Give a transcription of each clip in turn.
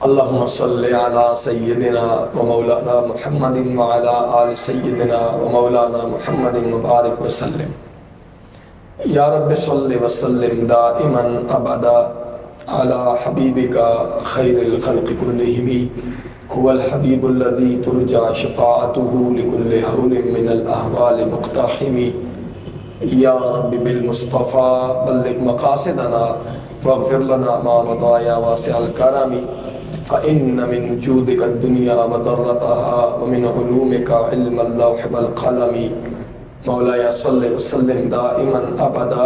اللهم صل على سيدنا ومولانا محمد وعلى آل سيدنا ومولانا محمد مبارك وسلم یا رب صل وسلم دائما ابدا على حبيبك خير الخلق كلهم هو الحبيب الذي ترجى شفاعته لكل هول من الأهوال مقتحم یا رب بالمصطفى بلغ مقاصدنا واغفر لنا ما مضى يا واسع الكرم فإن من جودك الدنيا وضرتها ومن علومك علم اللوح والقلم مولاي صل وسلم دائما ابدا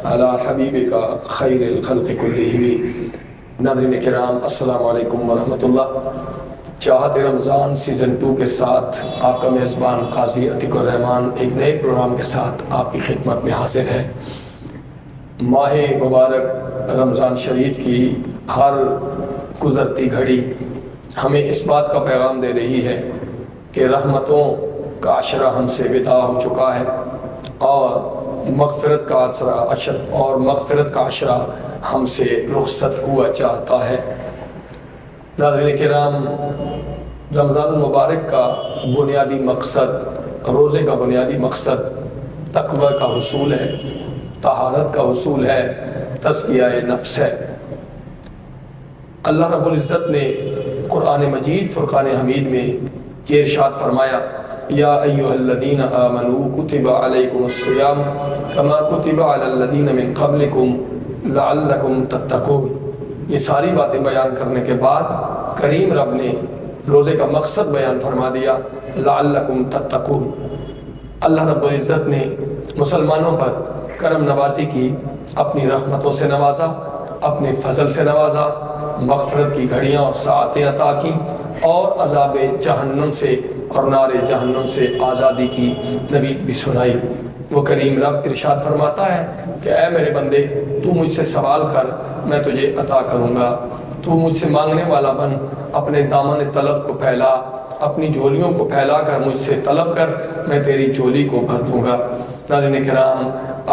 على حبيبك خير الخلق كلهم. ناظرین کرام السلام علیکم ورحمۃ اللہ. چاہت رمضان سیزن 2 کے ساتھ آپ کا میزبان قاضی عتیق الرحمان ایک نئے پروگرام کے ساتھ آپ کی خدمت میں حاضر ہے. ماہ مبارک رمضان شریف کی ہر گزرتی گھڑی ہمیں اس بات کا پیغام دے رہی ہے کہ رحمتوں کا عشرہ ہم سے ودا ہو چکا ہے اور مغفرت کا عشرہ ہم سے رخصت ہوا چاہتا ہے. ناظرین کرام رمضان المبارک کا بنیادی مقصد، روزے کا بنیادی مقصد تقوی کا حصول ہے، طہارت کا حصول ہے، تزکیہ نفس ہے. اللہ رب العزت نے قرآن مجید فرقان حمید میں یہ ارشاد فرمایا یا ایھا الذین آمنوا کتب علیکم الصیام کما کتب علی الذین من قبلکم لعلکم تتقون. یہ ساری باتیں بیان کرنے کے بعد کریم رب نے روزے کا مقصد بیان فرما دیا لعلکم تتقون. اللہ رب العزت نے مسلمانوں پر کرم نوازی کی، اپنی رحمتوں سے نوازا، اپنے فضل سے نوازا، مغفرت کی گھڑیاں اور ساعتیں عطا کی اور عذاب جہنم سے اور نار جہنم سے آزادی کی نوید بھی سنائی. وہ کریم رب ارشاد فرماتا ہے کہ اے میرے بندے تو مجھ سے سوال کر میں تجھے عطا کروں گا، تو مجھ سے مانگنے والا بن، اپنے دامن طلب کو پھیلا، اپنی جھولیوں کو پھیلا کر مجھ سے طلب کر، میں تیری جھولی کو بھر دوں گا. ناظرین کرام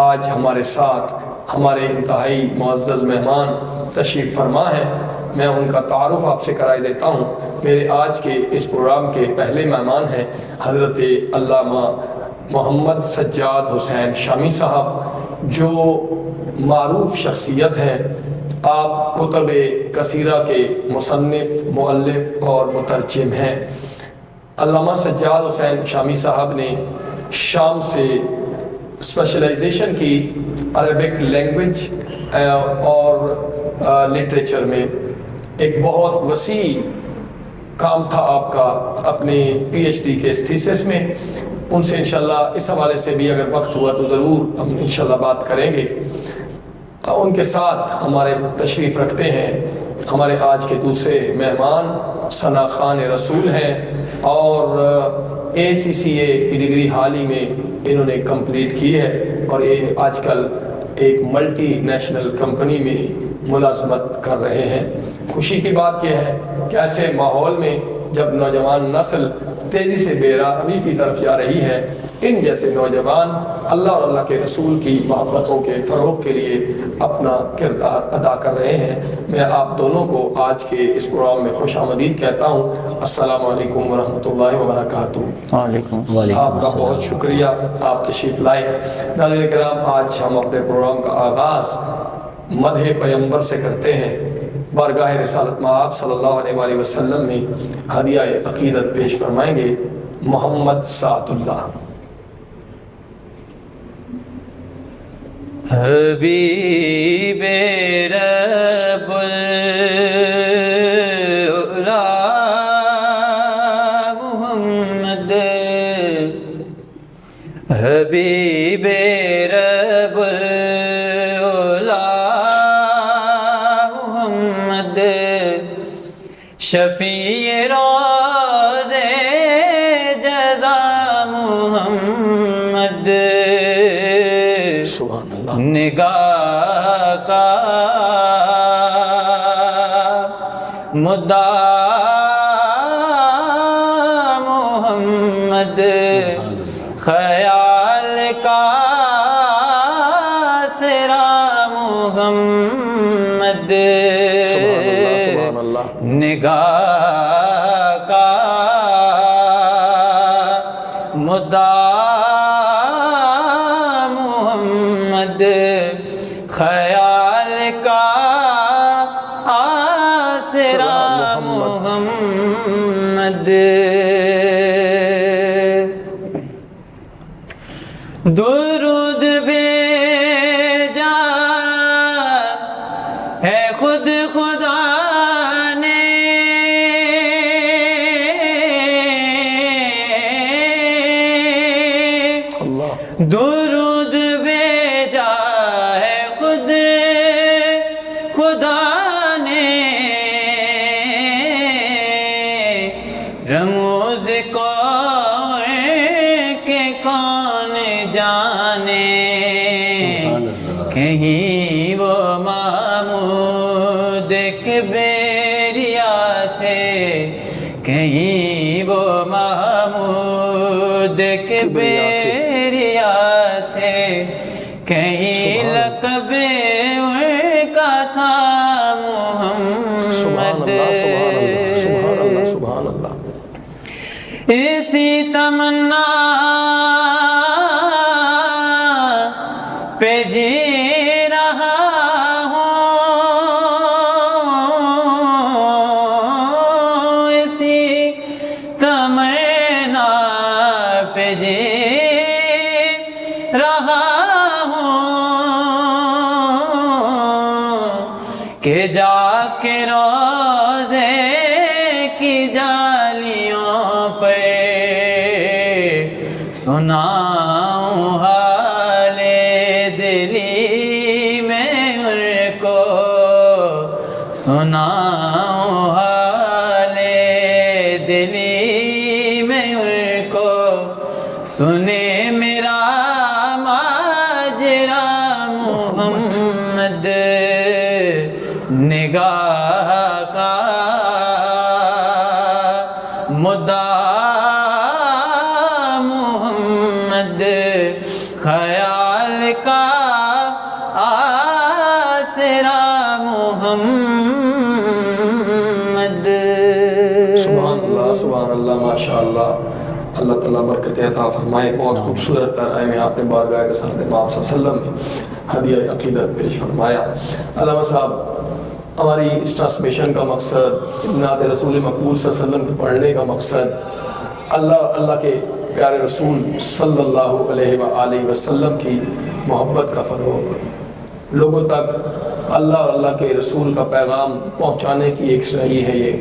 آج ہمارے ساتھ ہمارے انتہائی معزز مہمان تشریف فرما ہے. میں ان کا تعارف آپ سے کرائے دیتا ہوں. میرے آج کے اس پروگرام کے پہلے مہمان ہیں حضرت علامہ محمد سجاد حسین شامی صاحب، جو معروف شخصیت ہیں. آپ کتب کثیرہ کے مصنف، مؤلف اور مترجم ہیں. علامہ سجاد حسین شامی صاحب نے شام سے اسپیشلائزیشن کی عربک لینگویج اور لٹریچر میں. ایک بہت وسیع کام تھا آپ کا اپنے پی ایچ ڈی کے تھیسس میں. ان سے انشاءاللہ اس حوالے سے بھی اگر وقت ہوا تو ضرور ہم انشاءاللہ بات کریں گے. ان کے ساتھ ہمارے تشریف رکھتے ہیں ہمارے آج کے دوسرے مہمان ثنا خان رسول ہیں اور ACCA کی ڈگری حال ہی میں انہوں نے کمپلیٹ کی ہے اور یہ آج کل ایک ملٹی نیشنل کمپنی میں ملازمت کر رہے ہیں. خوشی کی بات یہ ہے کہ ایسے ماحول میں جب نوجوان نسل تیزی سے بے راہ روی کی طرف جا رہی ہے، ان جیسے نوجوان اللہ اور اللہ کے رسول کی محبتوں کے فروغ کے لیے اپنا کردار ادا کر رہے ہیں. میں آپ دونوں کو آج کے اس پروگرام میں خوش آمدید کہتا ہوں. السلام علیکم ورحمۃ اللہ وبرکاتہ. وعلیکم آپ کا بہت شکریہ، آپ تشریف لائے. ناظرین کرام آج ہم اپنے پروگرام کا آغاز مدح پیغمبر سے کرتے ہیں. بارگاہ رسالت مآب صلی اللہ علیہ وآلہ وسلم میں ہدیہ عقیدت پیش فرمائیں گے محمد سعد اللہ. حبیب رب العلا محمد، حبیب رب العلا محمد، شفیع روز جزا محمد، سبحان اللہ. نگاہ کا مدعا محمد، خیال کا سرا محمد، سبحان اللہ. نگاہ کا مدعا محمد، خیال کا آسرا محمد، درود بھیجا ہے خود خدا نے، درود بھیجا ہے خود خدا نے، رموز کو کہ کون جانے، کہیں وہ محمود کبریا تھے، کہیں وہ محمود کبریا تھے، کہیں لقب ان کا تھا محمد، سبحان اللہ سبحان اللہ۔ اسی تمنا پہ جی رہا ہوں، اسی تمنا پہ جی رہا ہوں، کہ جا کے روزے کی جالیوں پہ سناؤں حال دلی میں ان کو، سناؤں حال دلی میں ان کو، سنے میرا ماجرا محمد، نگاہ کا مدعا محمد، خیال کا آسرا محمد۔ سبحان اللہ سبحان اللہ، ماشاء اللہ، اللہ تعالیٰ برکت عطا فرمائے۔ بہت خوبصورت ترائے میں آپ نے بارگاہ رسالت مآب صلی اللہ علیہ وسلم میں ہدیہ عقیدت پیش فرمایا۔ علامہ صاحب، ہماری اس ٹرانسمیشن کا مقصد، نعت رسول مقبول صلی اللہ علیہ وسلم کے پڑھنے کا مقصد، اللہ کے پیارے رسول صلی اللہ علیہ وآلہ وسلم کی محبت کا فروغ، لوگوں تک اللہ اور اللہ کے رسول کا پیغام پہنچانے کی ایک صحیح ہے۔ یہ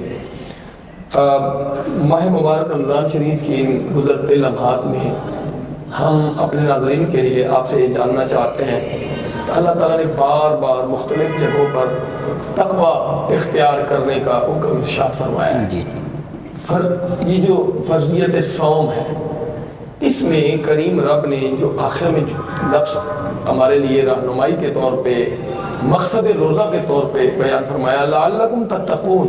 ماہ مبارک رمضان شریف کی ان گزرتے لمحات میں ہم اپنے ناظرین کے لیے آپ سے یہ جاننا چاہتے ہیں کہ اللہ تعالیٰ نے بار بار مختلف جگہوں پر تقوی اختیار کرنے کا حکم ارشاد فرمایا ہے۔ یہ جو فرضیت صوم ہے، اس میں کریم رب نے جو آخر میں جو لفظ ہمارے لیے رہنمائی کے طور پہ، مقصد روزہ کے طور پہ بیان فرمایا، لعلکم تتقون،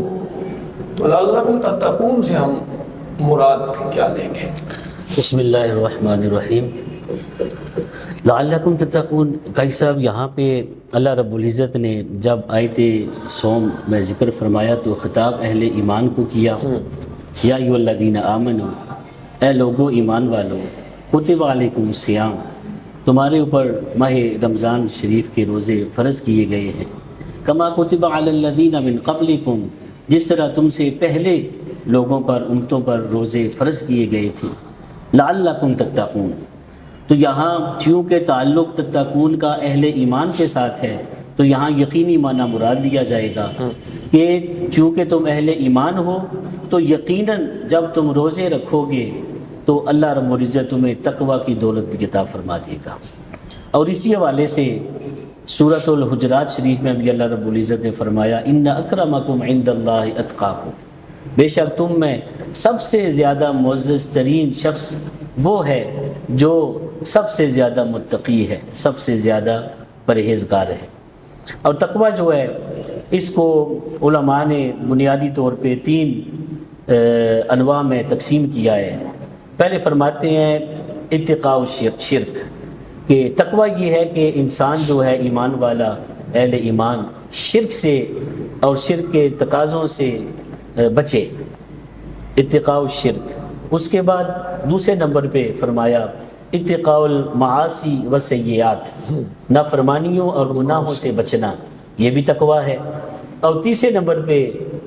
تو لعلکم تتقون سے ہم مراد کیا لیں گے؟ بسم اللہ الرحمن الرحیم۔ لعلکم تتقون، قاضی صاحب، یہاں پہ اللہ رب العزت نے جب آیت صوم میں ذکر فرمایا تو خطاب اہل ایمان کو کیا، یا ایھا الذین آمنوا، اے لوگو ایمان والو، کتب علیکم الصیام، تمہارے اوپر ماہ رمضان شریف کے روزے فرض کیے گئے ہیں، کما کتب علی الذین من قبلکم، جس طرح تم سے پہلے لوگوں پر، امتوں پر روزے فرض کیے گئے تھے، لعلکم تتقون۔ تو یہاں چونکہ تعلق تتقون کا اہل ایمان کے ساتھ ہے تو یہاں یقینی معنی مراد لیا جائے گا کہ چونکہ تم اہل ایمان ہو تو یقیناً جب تم روزے رکھو گے تو اللہ رب العزت تمہیں تقوی کی دولت بھی عطا فرما دے گا۔ اور اسی حوالے سے سورۃ الحجرات شریف میں بھی اللہ رب العزت نے فرمایا، ان اکرمکم عند اللہ اتقاکم، بے شک تم میں سب سے زیادہ معزز ترین شخص وہ ہے جو سب سے زیادہ متقی ہے، سب سے زیادہ پرہیزگار ہے۔ اور تقوی جو ہے اس کو علماء نے بنیادی طور پہ 3 انواع میں تقسیم کیا ہے۔ پہلے فرماتے ہیں اتقاء شرک، کہ تقوی یہ ہے کہ انسان جو ہے ایمان والا، اہل ایمان، شرک سے اور شرک کے تقاضوں سے بچے، اتقاء الشرک۔ اس کے بعد دوسرے نمبر پہ فرمایا اتقاء المعاصی والسیئات، نافرمانیوں اور گناہوں سے بچنا، یہ بھی تقویٰ ہے۔ اور تیسرے نمبر پہ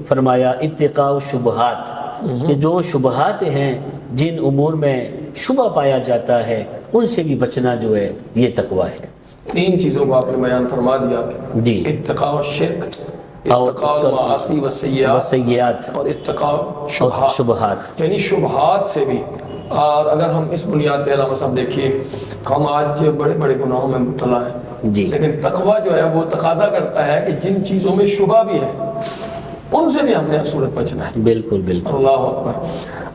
فرمایا اتقاء الشبہات، کہ جو شبہات ہیں، جن امور میں شبہ پایا جاتا ہے، ان سے بھی بچنا جو ہے یہ تقویٰ ہے۔ تین چیزوں کو آپ نے بیان فرما دیا کہ جی، اتقاء الشرک، اتقاء المعاصی والسیئات اور اتقاء شبہات، یعنی شبہات سے بھی۔ اور اگر ہم اس بنیاد پہ علامہ صاحب دیکھیے، ہم آج بڑے بڑے گناہوں میں مبتلا ہیں، جی، لیکن تقویٰ جو ہے وہ تقاضا کرتا ہے کہ جن چیزوں میں شبہ بھی ہے ان سے بھی ہم نے ہر صورت بچنا ہے۔ بالکل بالکل۔ اللہ اکبر۔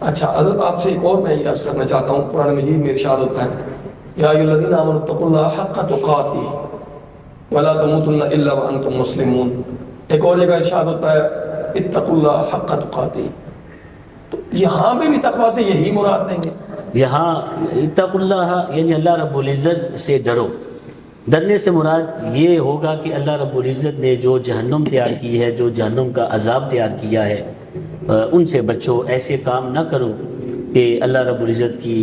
اچھا حضرت آپ سے ایک اور میں یہ عرض کرنا چاہتا ہوں، قرآن مجید میں ارشاد ہوتا ہے یا ایھا الذین آمنوا اتقوا اللہ حق تقاتہ ولا تموتن الا وانتم مسلمون۔ ایک اور جگہ ارشاد ہوتا ہے اتقوا اللہ حق تقاتہ۔ تو یہاں پہ بھی تقویٰ سے یہی مراد لیں گے؟ یہاں اتقوا اللہ یعنی اللہ رب العزت سے ڈرو۔ ڈرنے سے مراد یہ ہوگا کہ اللہ رب العزت نے جو جہنم تیار کی ہے، جو جہنم کا عذاب تیار کیا ہے، ان سے بچو، ایسے کام نہ کرو کہ اللہ رب العزت کی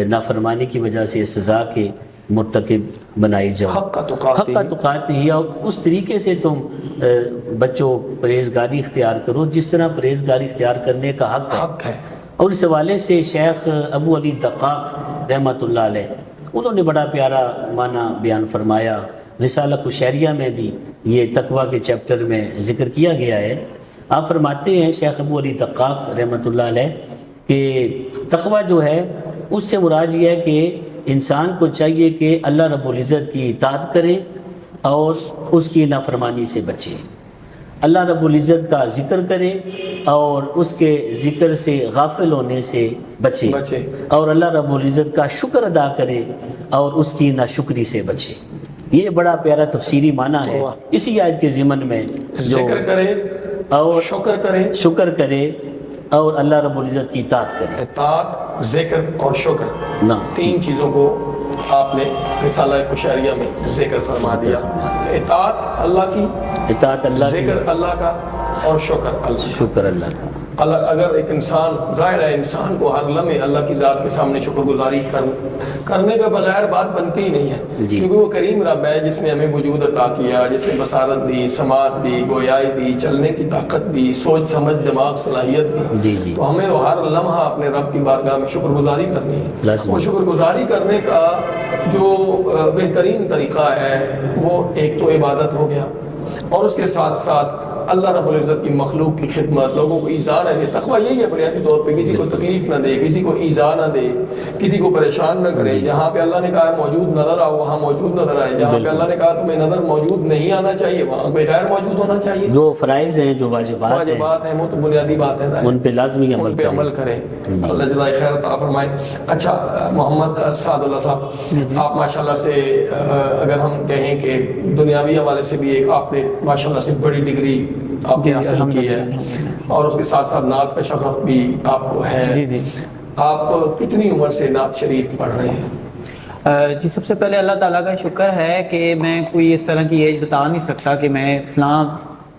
نافرمانی کی وجہ سے سزا کے مرتکب بنائی جاؤ۔ حق تقاتہ، یا اس طریقے سے تم بچو، پرہیزگاری اختیار کرو جس طرح پرہیزگاری اختیار کرنے کا حق ہے۔ اور اس حوالے سے شیخ ابو علی دقاق رحمۃ اللہ علیہ، انہوں نے بڑا پیارا معنی بیان فرمایا، رسالہ قشیریہ میں بھی یہ تقویٰ کے چیپٹر میں ذکر کیا گیا ہے۔ آپ فرماتے ہیں شیخ ابو علی دقاق رحمۃ اللہ علیہ کہ تقویٰ جو ہے اس سے مراد یہ ہے کہ انسان کو چاہیے کہ اللہ رب العزت کی اطاعت کرے اور اس کی نافرمانی سے بچے، اللہ رب العزت کا ذکر کرے اور اس کے ذکر سے غافل ہونے سے بچے، اور اللہ رب العزت کا شکر ادا کرے اور اس کی ناشکری سے بچے۔ یہ بڑا پیارا تفسیری معنی ہے اسی آیت کے ضمن میں، جو ذکر کرے اور شکر کرے اور اللہ رب العزت کی اطاعت کرے۔ اطاعت، ذکر اور شکر، نہ تین چیزوں کو آپ نے رسالہ قشیریہ میں ذکر فرما دیا۔ اطاعت اللہ کی، اطاعت اللہ کی، ذکر اللہ کا اور شکر اللہ کا۔ اگر ایک انسان، ظاہر ہے انسان کو ہر لمحے اللہ کی ذات کے سامنے شکر گزاری کرنے کے بغیر بات بنتی ہی نہیں ہے، کیونکہ وہ کریم رب ہے جس نے ہمیں وجود عطا کیا، جس نے بصارت دی، سماعت دی، گویائی دی، چلنے کی طاقت دی، سوچ سمجھ دماغ صلاحیت دی۔ تو ہمیں ہر لمحہ اپنے رب کی بارگاہ میں شکر گزاری کرنی ہے۔ اور شکر گزاری کرنے کا جو بہترین طریقہ ہے وہ ایک تو عبادت ہو گیا، اور اس کے ساتھ ساتھ اللہ رب العزت کی مخلوق کی خدمت، لوگوں کو ایذا نہ دے۔ تقویٰ یہی ہے بنیادی طور پہ، کسی کو تکلیف نہ دے، کسی کو ایذا نہ دے، کسی کو پریشان نہ کرے۔ جہاں پہ اللہ نے کہا ہے موجود نظر آؤ، وہاں موجود نظر آئے۔ جہاں پہ اللہ نے کہا تمہیں نظر موجود نہیں آنا چاہیے، وہاں پہ غیر موجود ہونا چاہیے۔ جو فرائض ہیں، جو واجبات ہیں، وہ تو بنیادی بات ہے، ان پہ لازمی عمل کریں۔ اللہ جزائے خیر عطا فرمائے۔ اچھا محمد سعد اللہ صاحب، آپ ماشاءاللہ سے اگر ہم کہیں کہ دنیاوی حوالے سے بھی ایک آپ نے ماشاءاللہ سے بڑی ڈگری آپ نے حاصل کی ہے، اور اس کے ساتھ ساتھ نعت کا شغف بھی آپ کو ہے۔ آپ کتنی عمر سے نعت شریف پڑھ رہے ہیں؟ جی سب سے پہلے اللہ تعالیٰ کا شکر ہے کہ میں کوئی اس طرح کی ایج بتا نہیں سکتا کہ میں فلاں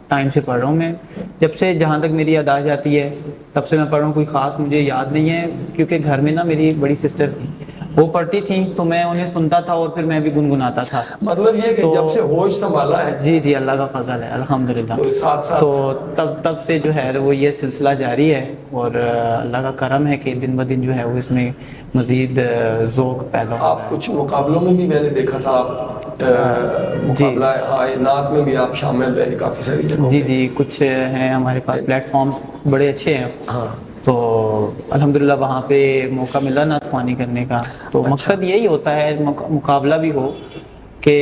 ٹائم سے پڑھ رہا ہوں۔ میں جب سے، جہاں تک میری یاد آ جاتی ہے تب سے میں پڑھ رہا ہوں، کوئی خاص مجھے یاد نہیں ہے، کیونکہ گھر میں نا میری بڑی سسٹر تھی، وہ پڑھتی تھیں تو میں انہیں سنتا تھا اور پھر میں بھی گنگناتا تھا۔ مطلب یہ کہ جب سے ہوش سنبھالا ہے؟ جی اللہ کا فضل ہے الحمدللہ۔ تو تب سے جو ہے وہ یہ سلسلہ جاری ہے، اور اللہ کا کرم ہے کہ دن بدن جو ہے وہ اس میں مزید ذوق پیدا ہو رہا ہے۔ آپ کچھ مقابلوں میں بھی میں نے دیکھا تھا، آپ مقابلہ نعت میں بھی آپ شامل رہے کافی ساری جگہوں پہ۔ جی کچھ ہیں ہمارے پاس پلیٹ فارمز بڑے اچھے ہیں، تو الحمدللہ وہاں پہ موقع ملا نعت خوانی کرنے کا۔ تو مقصد یہی ہوتا ہے مقابلہ بھی ہو کہ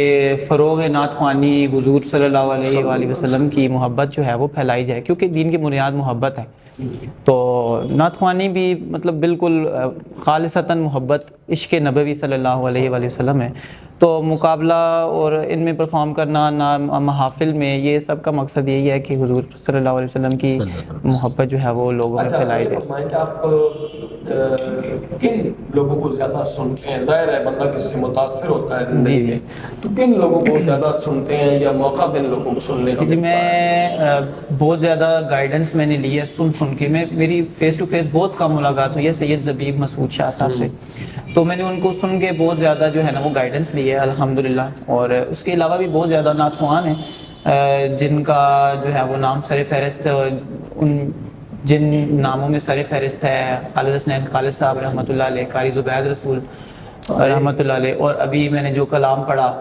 فروغ نعت خوانی، حضور صلی اللہ علیہ وآلہ وسلم کی محبت جو ہے وہ پھیلائی جائے، کیونکہ دین کی بنیاد محبت ہے۔ تو نعت خوانی بھی مطلب بالکل خالصتاً محبت عشق نبوی صلی اللہ علیہ وآلہ وسلم ہے۔ تو مقابلہ اور ان میں پرفارم کرنا، محافل میں، یہ سب کا مقصد یہی ہے کہ حضور صلی اللہ علیہ وسلم کی محبت جو ہے وہ لوگوں میں پھیلائی جائے۔ آپ کن لوگوں کو زیادہ سنتے ہیں؟ ظاہر ہے بندہ کسی سے متاثر ہوتا ہے زندگی سے، تو کن لوگوں کو زیادہ سنتے ہیں یا موقع کن لوگوں کو سننے کا؟ جی میں بہت زیادہ گائیڈنس میں نے لی ہے سن کے. میری فیس ٹو فیس بہت کم ملاقات ہوئی ہے سید زبیب مسعود شاہ صاحب سے، تو میں نے ان کو سن کے بہت زیادہ جو ہے نا وہ گائیڈنس لی ہے الحمدللہ. اور اس کے علاوہ بھی بہت زیادہ نعت خوان ہیں جن کا جو ہے وہ نام سر فہرست، ان جن ناموں میں سر فہرست ہے خالد حسنین خالد صاحب رحمۃ اللہ علیہ، قاری زبید رسول رحمۃ اللہ علیہ. اور ابھی میں نے جو کلام پڑھا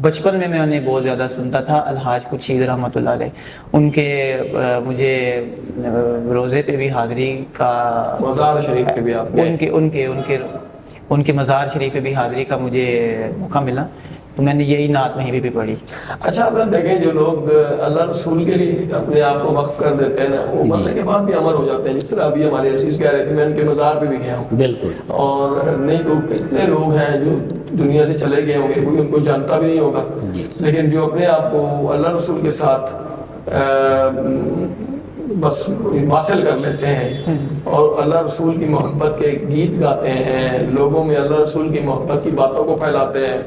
بچپن میں انہیں بہت زیادہ سنتا تھا، الحاج خورشید رحمۃ اللہ علیہ. ان کے مجھے روزے پہ بھی حاضری کا، مزار شریف پہ بھی آپ ان کے مزار شریف پہ بھی حاضری کا مجھے موقع ملا، تو میں نے یہی نعت وہیں بھی پڑھی. اچھا آپ دیکھیں جو لوگ اللہ رسول کے لیے اپنے آپ کو وقف کر دیتے ہیں نا، وہ مرنے کے بعد بھی امر ہو جاتے ہیں. جس طرح ابھی ہمارے عزیز کہہ رہے تھے میں ان کے مزار پہ بھی گیا ہوں. بالکل. اور نہیں تو کتنے لوگ ہیں جو دنیا سے چلے گئے ہوں گے، کوئی ان کو جانتا بھی نہیں ہوگا، لیکن جو اپنے آپ کو اللہ رسول کے ساتھ بس واصل کر لیتے ہیں اور اللہ رسول کی محبت کے گیت گاتے ہیں، لوگوں میں اللہ رسول کی محبت کی باتوں کو پھیلاتے ہیں،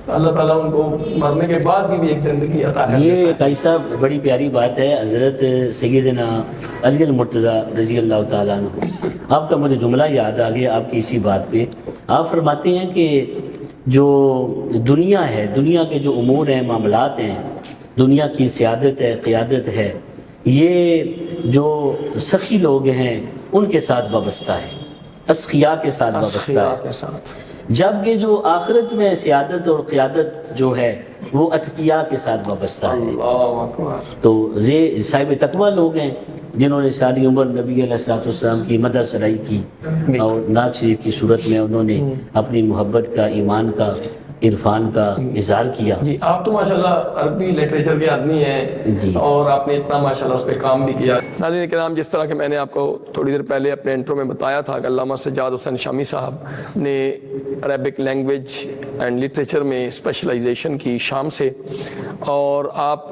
اللہ تعالیٰ ان کو مرنے کے بعد بھی ایک زندگی عطا کرتا ہے. یہ قاضی صاحب بڑی پیاری بات ہے. حضرت سیدنا علی المرتضیٰ رضی اللہ تعالیٰ عنہ، آپ کا مجھے جملہ یاد آ گیا آپ کی اسی بات پہ. آپ فرماتے ہیں کہ جو دنیا ہے، دنیا کے جو امور ہیں، معاملات ہیں، دنیا کی سیادت ہے، قیادت ہے، یہ جو سخی لوگ ہیں ان کے ساتھ وابستہ ہے، اسخیاء کے ساتھ وابستہ ہے. جب کہ جو آخرت میں سیادت اور قیادت جو ہے وہ اتقیاء کے ساتھ وابستہ ہے. اللہ اکبر. تو یہ صاحب تقویٰ لوگ ہیں جنہوں نے ساری عمر نبی علیہ الصلوۃ والسلام کی مدح سرائی کی اور نعت شریف کی صورت میں انہوں نے اپنی محبت کا، ایمان کا، عرفان کا اظہار کیا. جی آپ تو ماشاءاللہ عربی لٹریچر کے آدمی ہیں اور آپ نے اتنا ماشاءاللہ اس پہ کام بھی کیا. ناظرین کرام، جس طرح کہ میں نے آپ کو تھوڑی دیر پہلے اپنے انٹرو میں بتایا تھا کہ علامہ سجاد حسین شامی صاحب نے عربک لینگویج اینڈ لٹریچر میں اسپیشلائزیشن کی شام سے، اور آپ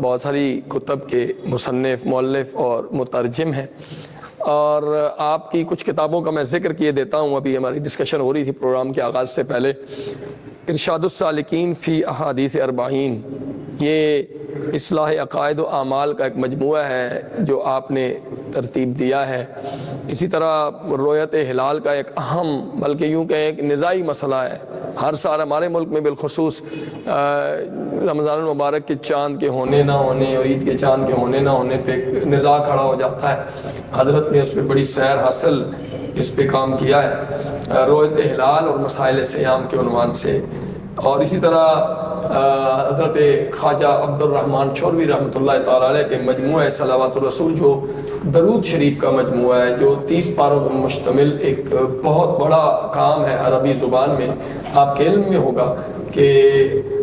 بہت ساری کتب کے مصنف، مؤلف اور مترجم ہیں. اور آپ کی کچھ کتابوں کا میں ذکر کیے دیتا ہوں. ابھی ہماری ڈسکشن ہو رہی تھی پروگرام کے آغاز سے پہلے. ارشاد السالکین فی احادیث اربعین، یہ اصلاح عقائد و اعمال کا ایک مجموعہ ہے جو آپ نے ترتیب دیا ہے. اسی طرح رؤیت ہلال کا ایک اہم، بلکہ یوں کہ ایک نزاعی مسئلہ ہے. ہر سال ہمارے ملک میں بالخصوص رمضان المبارک کے چاند کے ہونے نہ ہونے اور عید کے چاند کے ہونے نہ ہونے پہ ایک نزاع کھڑا ہو جاتا ہے. حضرت نے اس پہ بڑی سیر حاصل اس پہ کام کیا ہے رؤیت ہلال اور مسائل سیام کے عنوان سے. اور اسی طرح حضرت خواجہ عبد الرحمن چوروی رحمۃ اللہ تعالیٰ علیہ کے مجموعہ صلوات الرسول، جو درود شریف کا مجموعہ ہے، جو 30 پاروں پر مشتمل ایک بہت بڑا کام ہے عربی زبان میں. آپ کے علم میں ہوگا کہ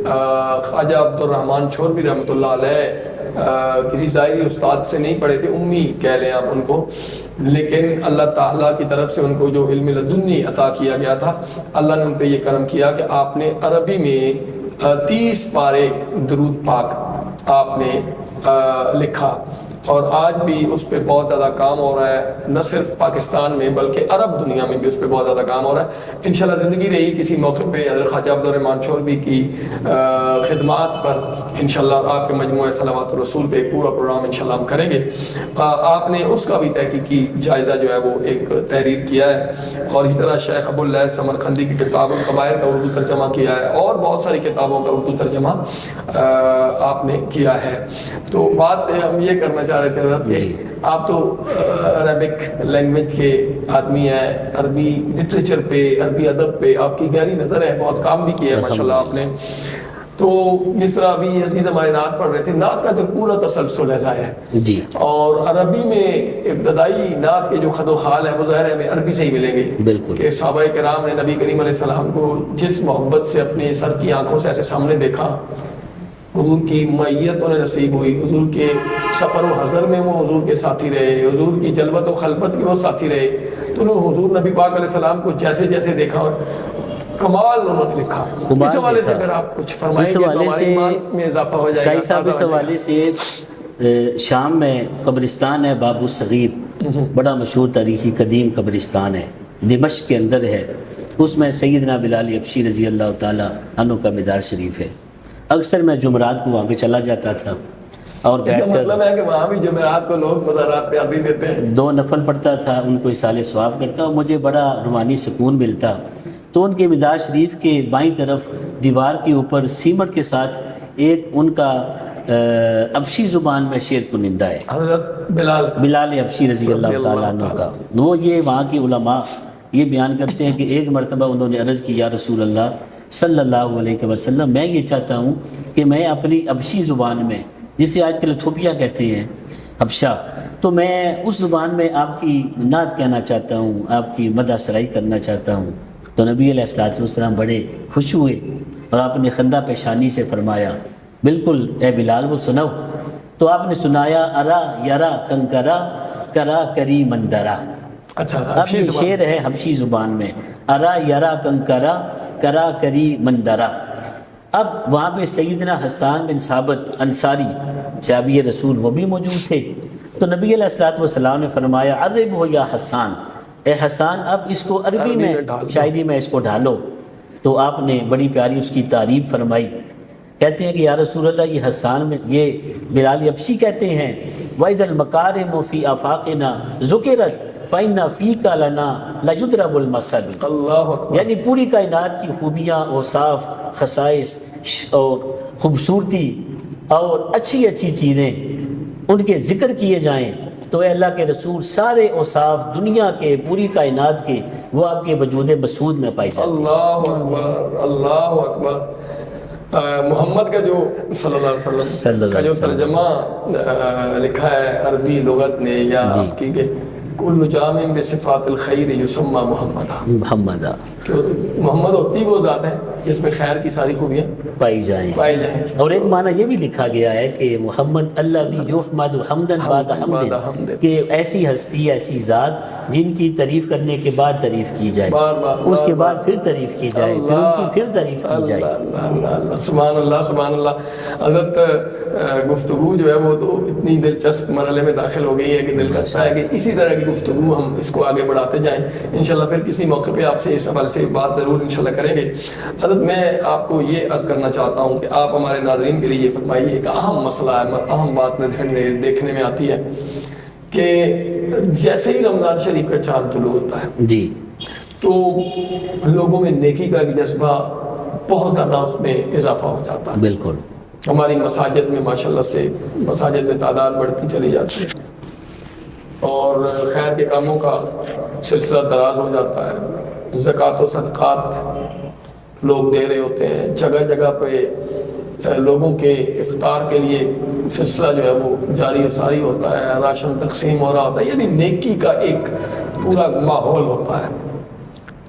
خواجہ عبد الرحمن چوروی رحمۃ اللہ علیہ کسی ظاہری استاد سے نہیں پڑھے تھے، امی کہہ لیں آپ ان کو، لیکن اللہ تعالیٰ کی طرف سے ان کو جو علم لدنی عطا کیا گیا تھا، اللہ نے ان پہ یہ کرم کیا کہ آپ نے عربی میں 30 پارے درود پاک آپ نے لکھا. اور آج بھی اس پہ بہت زیادہ کام ہو رہا ہے، نہ صرف پاکستان میں بلکہ عرب دنیا میں بھی اس پہ بہت زیادہ کام ہو رہا ہے. انشاءاللہ زندگی رہی کسی موقع پہ حضرت خواجہ عبد الرحمن چوروی کی خدمات پر انشاءاللہ آپ کے مجموعہ صلوات الرسول پہ ایک پورا پروگرام انشاءاللہ ہم کریں گے. آپ نے اس کا بھی تحقیقی جائزہ جو ہے وہ ایک تحریر کیا ہے. اور اسی طرح شیخ ابو اللیث سمرقندی کی کتاب الکبائر کا اردو ترجمہ کیا ہے، اور بہت ساری کتابوں کا اردو ترجمہ آپ نے کیا ہے. تو بات ہم یہ کرنا چاہ رہے تھے کہ آپ تو عربک لینگویج کے آدمی ہیں، عربی لٹریچر پہ، عربی ادب پہ آپ کی گہری نظر ہے، بہت کام بھی کیا ہے ماشاءاللہ آپ نے. تو جس طرح ابھی عزیز ہمارے نعت پڑھ رہے تھے، نعت کا تو پورا تسلسل ہے ظاہر جی، اور عربی میں ابتدائی نعت کے جو خد و خال ہیں وہ ظاہر ہے ہمیں عربی سے ہی ملیں گے. بالکل کہ صحابہ کرام نے نبی کریم علیہ السلام کو جس محبت سے اپنے سر کی آنکھوں سے ایسے سامنے دیکھا، حضور کی معیت انہیں نصیب ہوئی، حضور کے سفر و حضر میں وہ حضور کے ساتھی رہے، حضور کی جلوت و خلوت کے وہ ساتھی رہے، تو انہوں حضور نبی پاک علیہ السلام کو جیسے جیسے دیکھا کمال انہوں نے لکھا. اس حوالے سے اگر آپ کچھ فرمائیں گے تو ہمارے ایمان میں اضافہ ہو جائے گا. صاحب اس حوالے سے شام میں قبرستان ہے باب الصغیر، بڑا مشہور تاریخی قدیم قبرستان ہے. دمشق کے اندر ہے، اس میں سیدنا بلال حبشی رضی اللہ تعالیٰ عنہ کا مزار شریف ہے۔ اکثر میں جمعرات کو وہاں پہ چلا جاتا تھا اور اس کا بیٹھ کر مطلب ہے کہ وہاں بھی جمعرات کو لوگ مزارات پہ آتی دیتے ہیں۔ 2 نفل پڑھتا تھا، ان کو اصال ثواب کرتا اور مجھے بڑا روحانی سکون ملتا۔ تو ان کے مزار شریف کے بائیں طرف دیوار کے اوپر سیمٹ کے ساتھ ایک ان کا حبشی زبان میں شعر کنندہ ہے، حضرت بلال حبشی رضی اللہ تعالیٰ عنہ کا۔ وہ یہ وہاں کی علماء یہ بیان کرتے ہیں کہ ایک مرتبہ انہوں نے عرض کی، یا رسول اللہ صلی اللہ علیہ وسلم، میں یہ چاہتا ہوں کہ میں اپنی حبشی زبان میں، جسے آج کل ایتھوپیا کہتے ہیں حبشہ، تو میں اس زبان میں آپ کی نعت کہنا چاہتا ہوں، آپ کی مدح سرائی کرنا چاہتا ہوں۔ تو نبی علیہ الصلوۃ والسلام بڑے خوش ہوئے اور آپ نے خندہ پیشانی سے فرمایا، بالکل اے بلال وہ سنو۔ تو آپ نے سنایا، ارا یرا کنکرا کرا کری مندرا۔ اچھا، اب یہ شعر ہے حبشی زبان میں، ارا یرا کنکرا کرا کری مندرا۔ اب وہاں پہ سیدنا حسان بن ثابت انصاری صحابی رسول وہ بھی موجود تھے۔ تو نبی علیہ الصلوۃ والسلام نے فرمایا، عرب ہو یا حسان، اے حسان اب اس کو عربی میں شاعری میں اس کو ڈھالو۔ تو آپ نے بڑی پیاری اس کی تعریف فرمائی۔ کہتے ہیں کہ یا رسول اللہ، یہ حسان میں یہ بلال حبشی کہتے ہیں، وَإِذَا الْمَكَارِمُ فِي أَفَاقِنَا ذُكِرَتْ فَإِنَّ فِيكَ لَنَا لَيُضْرَبُ الْمَثَلُ۔ اللہ اکبر۔ یعنی پوری کائنات کی خوبیاں، اوصاف، خصائص اور خوبصورتی اور اچھی اچھی چیزیں ان کے ذکر کیے جائیں تو اے اللہ کے رسول سارے اوصاف دنیا کے، پوری کائنات کے، وہ آپ کے وجود مسعود میں پائی جاتی ہیں۔ اللہ اکبر، اللہ اکبر۔ محمد کا جو صلی اللہ علیہ وسلم کا جو ترجمہ لکھا ہے عربی لغت نے، یا آپ کی کہ کل جامع بصفات الخیر یسمى محمدا، محمد ہوتی وہ ذات ہے جس میں خیر کی ساری خوبیاں پائی جائیں۔ اور ایک معنی یہ بھی لکھا گیا ہے کہ محمد اللہ بھی یحمد حمدا بعد حمد، کہ ایسی ہستی، ایسی ذات جن کی تعریف کرنے کے بعد تعریف کی جائے، اس کے بعد پھر تعریف کی جائے، پھر ان کی پھر تعریف کی جائے۔ سبحان اللہ، سبحان اللہ۔ حضرت گفتگو جو ہے وہ تو اتنی دلچسپ مرحلے میں داخل ہو گئی ہے کہ دل کرتا ہے کہ اسی طرح کی گفتگو ہم اس کو آگے بڑھاتے جائیں انشاءاللہ۔ پھر کسی موقع پہ آپ سے اس حوالے سے بات ضرور انشاءاللہ کریں گے۔ حضرت میں آپ کو یہ عرض کرنا چاہتا ہوں کہ آپ ہمارے ناظرین کے لیے یہ فرمائیے، ایک اہم مسئلہ ہے، اہم بات دیکھنے میں آتی ہے کہ جیسے ہی رمضان شریف کا چاند طلوع ہوتا ہے جی تو لوگوں میں نیکی کا ایک جذبہ بہت زیادہ اس میں اضافہ ہو جاتا ہے۔ بالکل، ہماری مساجد میں ماشاءاللہ سے مساجد میں تعداد بڑھتی چلی جاتی ہے اور خیر کے کاموں کا سلسلہ دراز ہو جاتا ہے۔ زکوٰۃ و صدقات لوگ دے رہے ہوتے ہیں، جگہ جگہ پہ لوگوں کے افطار کے لیے سلسلہ جو ہے وہ جاری و ساری ہوتا ہے، راشن تقسیم ہو رہا ہوتا ہے، یعنی نیکی کا ایک پورا ماحول ہوتا ہے۔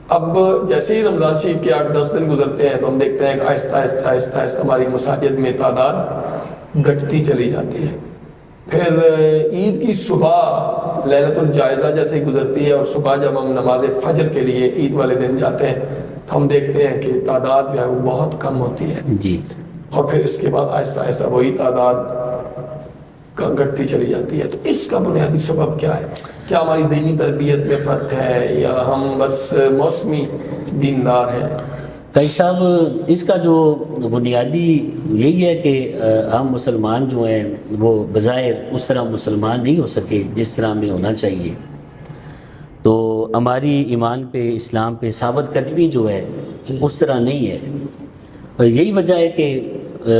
اب جیسے ہی رمضان شریف کے 8-10 دن گزرتے ہیں تو ہم دیکھتے ہیں کہ آہستہ آہستہ آہستہ آہستہ ہماری مساجد میں تعداد گھٹتی چلی جاتی ہے۔ پھر عید کی صبح لیلۃ الجائزہ جیسے ہی گزرتی ہے اور صبح جب ہم نماز فجر کے لیے عید والے دن جاتے ہیں تو ہم دیکھتے ہیں کہ تعداد جو ہے وہ بہت کم ہوتی ہے جی، اور پھر اس کے بعد آہستہ آہستہ وہی تعداد گھٹتی چلی جاتی ہے۔ تو اس کا بنیادی سبب کیا ہے؟ کیا ہماری دینی تربیت میں فرق ہے یا ہم بس موسمی دیندار ہیں؟ قاضی صاحب، اس کا جو بنیادی یہی ہے کہ ہم مسلمان جو ہیں وہ بظاہر اس طرح مسلمان نہیں ہو سکے جس طرح ہمیں ہونا چاہیے۔ تو ہماری ایمان پہ، اسلام پہ ثابت قدمی جو ہے اس طرح نہیں ہے، اور یہی وجہ ہے کہ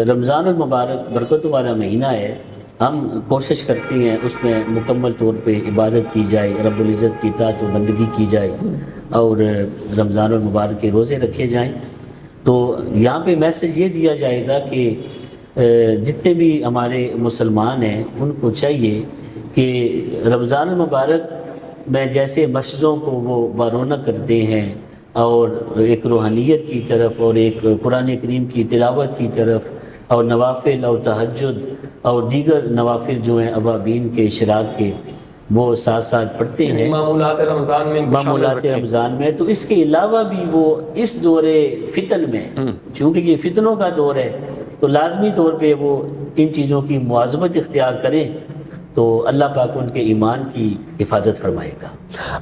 رمضان المبارک برکت والا مہینہ ہے، ہم کوشش کرتے ہیں اس میں مکمل طور پہ عبادت کی جائے، رب العزت کی اطاعت و بندگی کی جائے اور رمضان المبارک کے روزے رکھے جائیں۔ تو یہاں پہ میسج یہ دیا جائے گا کہ جتنے بھی ہمارے مسلمان ہیں ان کو چاہیے کہ رمضان المبارک میں جیسے مسجدوں کو وہ رونق کرتے ہیں اور ایک روحانیت کی طرف اور ایک قرآن کریم کی تلاوت کی طرف اور نوافل اور تہجد اور دیگر نوافل جو ہیں اوابین کے اشراق کے وہ ساتھ ساتھ پڑھتے ہیں معمولات رمضان میں، تو اس کے علاوہ بھی وہ اس دور فتن میں، چونکہ یہ فتنوں کا دور ہے، تو لازمی طور پہ وہ ان چیزوں کی مواظبت اختیار کریں تو اللہ پاک ان کے ایمان کی حفاظت فرمائے گا۔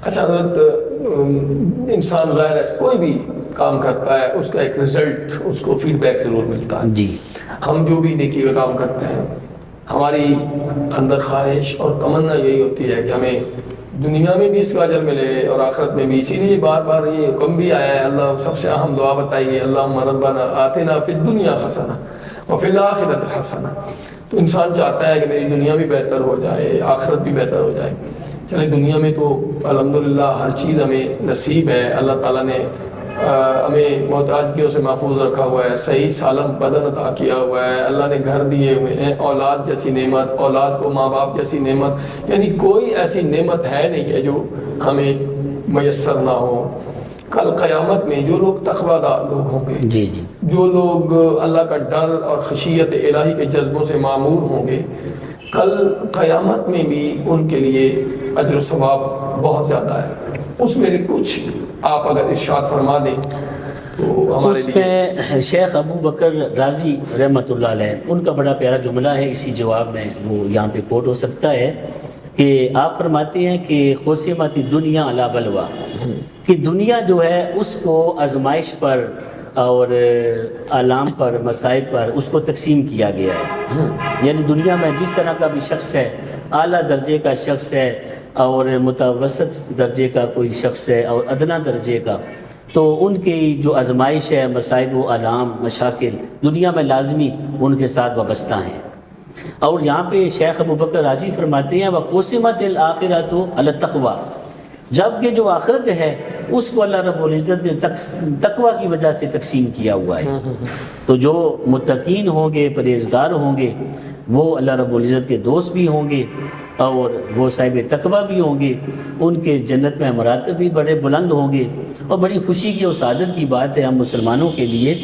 اچھا حضرت، انسان ظاہر ہے کوئی بھی کام کرتا ہے اس کا ایک رزلٹ، اس کو فیڈ بیک ضرور ملتا ہے۔ جی ہم جو بھی نیکی کا کام کرتے ہیں، ہماری اندر خواہش اور تمنا یہی ہوتی ہے کہ ہمیں دنیا میں بھی اس کا اجر ملے اور آخرت میں بھی۔ اسی لیے بار بار یہ حکم بھی آیا ہے، اللہ سب سے اہم دعا بتائیے، اللہم ربنا آتنا فی الدنیا حسنہ وفی الآخرۃ حسنہ۔ تو انسان چاہتا ہے کہ میری دنیا بھی بہتر ہو جائے، آخرت بھی بہتر ہو جائے۔ چلے دنیا میں تو الحمدللہ ہر چیز ہمیں نصیب ہے، اللہ تعالیٰ نے ہمیں محتاجیوں سے محفوظ رکھا ہوا ہے، صحیح سالم بدن عطا کیا ہوا ہے، اللہ نے گھر دیے ہوئے ہیں، اولاد جیسی نعمت، اولاد کو ماں باپ جیسی نعمت، یعنی کوئی ایسی نعمت ہے نہیں ہے جو ہمیں میسر نہ ہو۔ کل قیامت میں جو لوگ تقویٰ دار لوگ ہوں گے، جی جی جو لوگ اللہ کا ڈر اور خشیت الہی کے جذبوں سے معمور ہوں گے، کل قیامت میں بھی ان کے لیے اجر و ثواب بہت زیادہ ہے۔ اس میں کچھ آپ اگر ارشاد فرما دیں تو ہمارے اس لیے۔ میں شیخ ابو بکر رازی رحمۃ اللہ علیہ، ان کا بڑا پیارا جملہ ہے، اسی جواب میں وہ یہاں پہ کوٹ ہو سکتا ہے کہ آپ فرماتے ہیں کہ قسمت دنیا علی بلوا، کہ دنیا جو ہے اس کو آزمائش پر اور آلام پر، مسائب پر اس کو تقسیم کیا گیا ہے۔ یعنی دنیا میں جس طرح کا بھی شخص ہے، اعلیٰ درجے کا شخص ہے اور متوسط درجے کا کوئی شخص ہے اور ادنا درجے کا، تو ان کی جو آزمائش ہے، مسائب و آلام، مشاکل دنیا میں لازمی ان کے ساتھ وابستہ ہیں۔ اور یہاں پہ شیخ ابو بکر رازی فرماتے ہیں وَقُسِمَتِ الْآخِرَةُ عَلَى التَّقْوَى، جبکہ جو آخرت ہے اس کو اللہ رب العزت نے تقویٰ کی وجہ سے تقسیم کیا ہوا ہے۔ تو جو متقین ہوں گے، پرہیزگار ہوں گے، وہ اللہ رب العزت کے دوست بھی ہوں گے اور وہ صاحب تقویٰ بھی ہوں گے، ان کے جنت میں مراتب بھی بڑے بلند ہوں گے۔ اور بڑی خوشی کی اور سعادت کی بات ہے ہم مسلمانوں کے لیے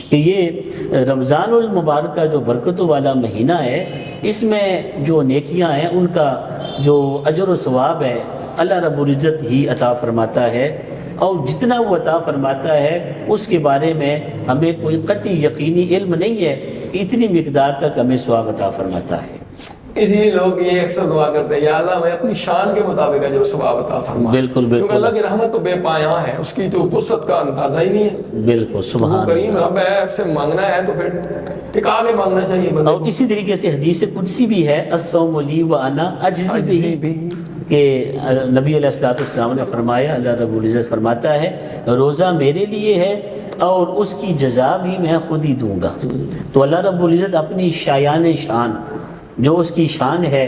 کہ یہ رمضان المبارک کا جو برکتوں والا مہینہ ہے، اس میں جو نیکیاں ہیں ان کا جو اجر و ثواب ہے اللہ رب العزت ہی عطا فرماتا ہے، اور جتنا وہ عطا فرماتا ہے اس کے بارے میں ہمیں کوئی قطعی یقینی علم نہیں ہے کہ اتنی مقدار تک ہمیں ثواب عطا فرماتا ہے۔ اسی لیے لوگ یہ اکثر دعا کرتے ہیں، یا اللہ ہمیں اپنی شان کے مطابق اجر و ثواب عطا فرما۔ بالکل کیونکہ اللہ کی رحمت تو بے پایاں ہے، اس کی تو وسعت کا اندازہ ہی نہیں ہے۔ بالکل سبحان وہ کریم اللہ۔ رب ہے، آپ سے مانگنا ہے تو پھر ٹکا کے مانگنا چاہیے بندے اور کو۔ اسی طریقے سے حدیث قدسی بھی ہے الصوم لی وانا اجزی بہ، کہ نبی علیہ الصلوۃ والسلام نے فرمایا، اللہ رب العزت فرماتا ہے روزہ میرے لیے ہے اور اس کی جزا بھی میں خود ہی دوں گا۔ تو اللہ رب العزت اپنی شایان شان، جو اس کی شان ہے،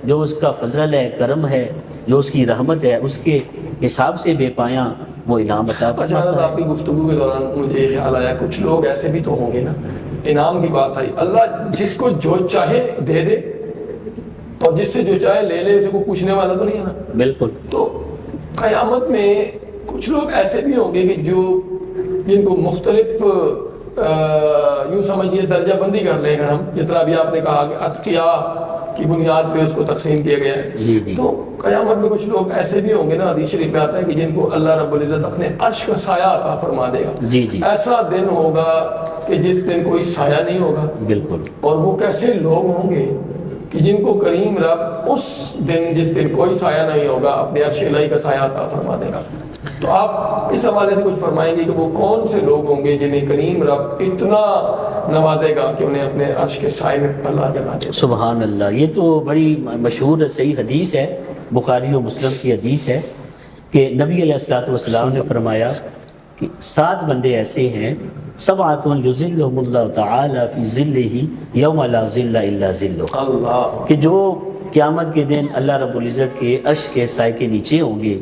جو اس کا فضل ہے، کرم ہے، جو اس کی رحمت ہے، اس کے حساب سے بے پایاں وہ انعام عطا اچھا فرماتا حضرت، ہے۔ آپ کی گفتگو کے دوران مجھے یہ خیال آیا کچھ لوگ ایسے بھی تو ہوں گے نا، انعام کی بات آئی، اللہ جس کو جو چاہے دے دے اور جس سے جو چاہے لے لے، اس کو پوچھنے والا تو نہیں ہے نا۔ بالکل تو قیامت میں کچھ لوگ ایسے بھی ہوں گے کہ جن کو مختلف یوں سمجھیے درجہ بندی کر لیں اگر ہم، جس طرح ابھی آپ نے کہا کہ اتقیاء کی بنیاد پہ اس کو تقسیم کیا گیا ہے۔ جی جی۔ تو قیامت میں کچھ لوگ ایسے بھی ہوں گے نا، حدیث شریف میں آتا ہے کہ جن کو اللہ رب العزت اپنے عرش کا سایہ عطا فرما دے گا۔ جی جی ایسا دن ہوگا کہ جس دن کوئی سایہ نہیں ہوگا، بالکل۔ اور وہ کیسے لوگ ہوں گے کہ جن کو کریم رب اس دن جس دن کوئی سایہ نہیں ہوگا اپنے عرش الہی کا سایہ عطا فرما دے گا۔ تو آپ اس حوالے سے کچھ فرمائیں گے کہ وہ کون سے لوگ ہوں گے جنہیں کریم رب اتنا نوازے گا کہ انہیں اپنے عرش کے سائے میں اللہ جگہ دے گا؟ سبحان اللہ، یہ تو بڑی مشہور صحیح حدیث ہے، بخاری و مسلم کی حدیث ہے کہ نبی علیہ الصلوۃ والسلام نے فرمایا کہ 7 بندے ایسے ہیں، سبعۃ یظلھم اللہ تعالی فی ظلہ یوم لا ظل الا ظلہ، اللہ، کہ جو قیامت کے دن اللہ رب العزت کے عرش کے سائے کے نیچے ہوں گے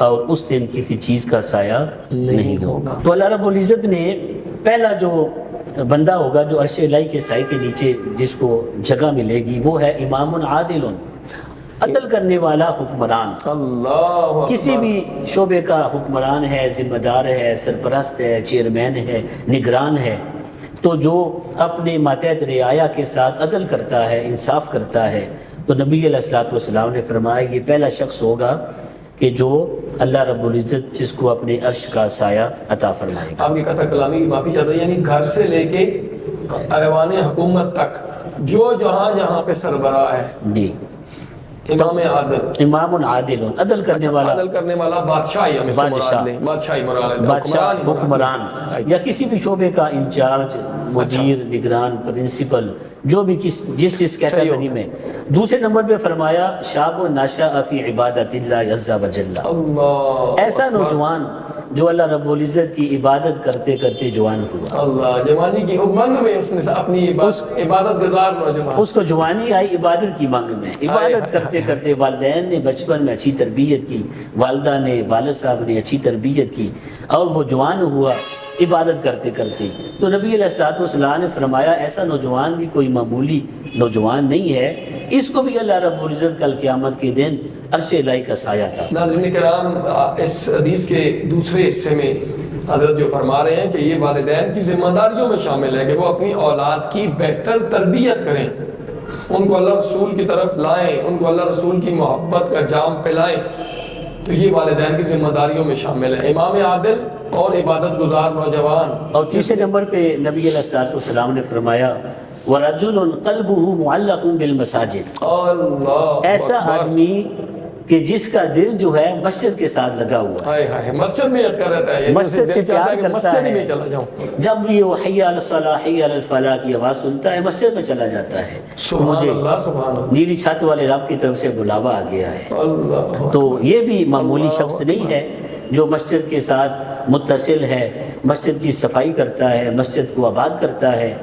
اور اس دن کسی چیز کا سایہ نہیں ہوگا۔ تو اللہ رب العزت نے پہلا جو بندہ ہوگا جو عرش الہی کے سائے کے نیچے جس کو جگہ ملے گی، وہ ہے امام عادل، عدل کرنے والا حکمران۔ اللہ کسی بھی شعبے کا حکمران ہے، ذمہ دار ہے، سرپرست ہے، چیئرمین ہے، نگران ہے، تو جو اپنے ماتحت رعایا کے ساتھ عدل کرتا ہے، انصاف کرتا ہے، تو نبی علیہ الصلوۃ والسلام نے فرمایا یہ پہلا شخص ہوگا کہ جو اللہ رب العزت جس کو اپنے عرش کا سایہ عطا فرمائے گا۔ آپ کی قطع کلامی کی معافی چاہتا ہوں، یعنی گھر سے لے کے ایوان حکومت تک جو جہاں جہاں پہ سربراہ ہے، جی امام عادل، امام عادل، عدل کرنے والا، عدل کرنے والا، بادشاہی ہم اس کو مراد لیں، بادشاہی مراد لیں، بادشاہ، حکمران یا کسی بھی شعبے کا انچارج، مدیر، نگران، پرنسپل، جو بھی جس کیٹیگری میں۔ دوسرے نمبر پہ فرمایا شاب و ناشا فی عبادت اللہ عز و جل، اللہ ایسا نوجوان جو اللہ رب العزت کی عبادت کرتے کرتے جوان ہوا، اللہ، جوانی کی امنگ میں اس نے اپنی عبادت گزار نوجوان، اس کو جوانی آئی عبادت کی مانگ میں، عبادت کرتے کرتے والدین نے بچپن میں اچھی تربیت کی، والدہ نے، والد صاحب نے اچھی تربیت کی، اور وہ جوان ہوا عبادت کرتے کرتے۔ تو نبی علیہ الصلوۃ والسلام نے فرمایا ایسا نوجوان بھی کوئی معمولی نوجوان نہیں ہے، اس کو بھی اللہ رب العزت کل قیامت کے دن عرش الہی کا سایہ تھا۔ ناظرین کرام، اس حدیث کے دوسرے حصے میں حضرت جو فرما رہے ہیں کہ یہ والدین کی ذمہ داریوں میں شامل ہے کہ وہ اپنی اولاد کی بہتر تربیت کریں، ان کو اللہ رسول کی طرف لائیں، ان کو اللہ رسول کی محبت کا جام پلائیں، تو یہ والدین کی ذمہ داریوں میں شامل ہے، امام عادل اور عبادت گزار نوجوان۔ اور تیسرے نمبر پہ نبی علیہ الصلوۃ والسلام نے فرمایا وَرَجُلٌ قَلْبُهُ مُعَلَّقٌ بِالْمَسَاجِدِ، اللہ ایسا آدمی کہ جس کا دل جو ہے مسجد کے ساتھ لگا ہوا ہے، ہائے ہائے، مسجد میں اٹکا رہتا ہے، مسجد سے پیار کرتا مسجد ہی میں ہے، چلا جاؤں، جب بھی وہ حی علی الصلاۃ حی علی الفلاح کی آواز سنتا ہے مسجد میں چلا جاتا ہے، سبحان اللہ، سبحان اللہ، نیلی چھت والے رب کی طرف سے بلاوا آ گیا ہے۔ اللہ، تو یہ بھی معمولی شخص نہیں ہے جو مسجد کے ساتھ متصل ہے، مسجد کی صفائی کرتا ہے، مسجد کو آباد کرتا ہے،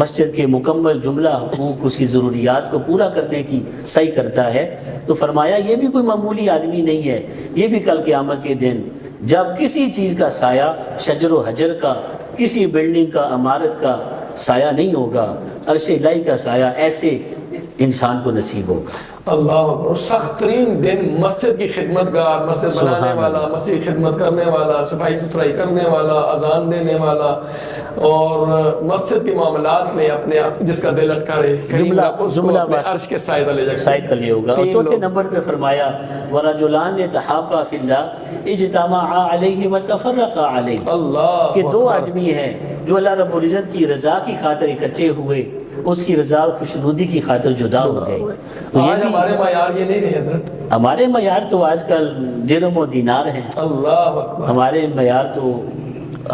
مسجد کے مکمل جملہ حقوق، اس کی ضروریات کو پورا کرنے کی سعی کرتا ہے۔ تو فرمایا یہ بھی کوئی معمولی آدمی نہیں ہے، یہ بھی کل قیامت کے دن جب کسی چیز کا سایہ، شجر و حجر کا، کسی بلڈنگ کا، عمارت کا سایہ نہیں ہوگا، عرش الہی کا سایہ ایسے انسان کو نصیب ہوگا۔ اللہ اکبر، سخت ترین دن مسجد کی خدمت گار، مسجد بنانے والا، مسجد کی خدمت کرنے والا، صفائی ستھرائی کرنے والا، اذان دینے والا، اور مسجد کے معاملات میں اپنے آپ جس کا دل اٹکا رہے، کریم رب اس کو اپنے عرش کے سائے تلے جگہ سائے تلے ہوگا۔ اور چوتھے نمبر پہ فرمایا وَرَجُلَانِ تَحَابَّا فِي اللَّهِ اجْتَمَعَا عَلَيْهِ وَتَفَرَّقَا عَلَيْهِ، اللہ کہ دو آدمی ہیں جو اللہ رب العزت کی رضا کی خاطر اکٹھے ہوئے، اس کی رضا اور خوشنودی کی خاطر جدا ہو گئے۔ تو یہ آج بھی ہمارے معیار یہ نہیں رہے حضرت، ہمارے معیار تو آج کل درہم و دینار ہیں، اللہ اکبر، ہمارے معیار تو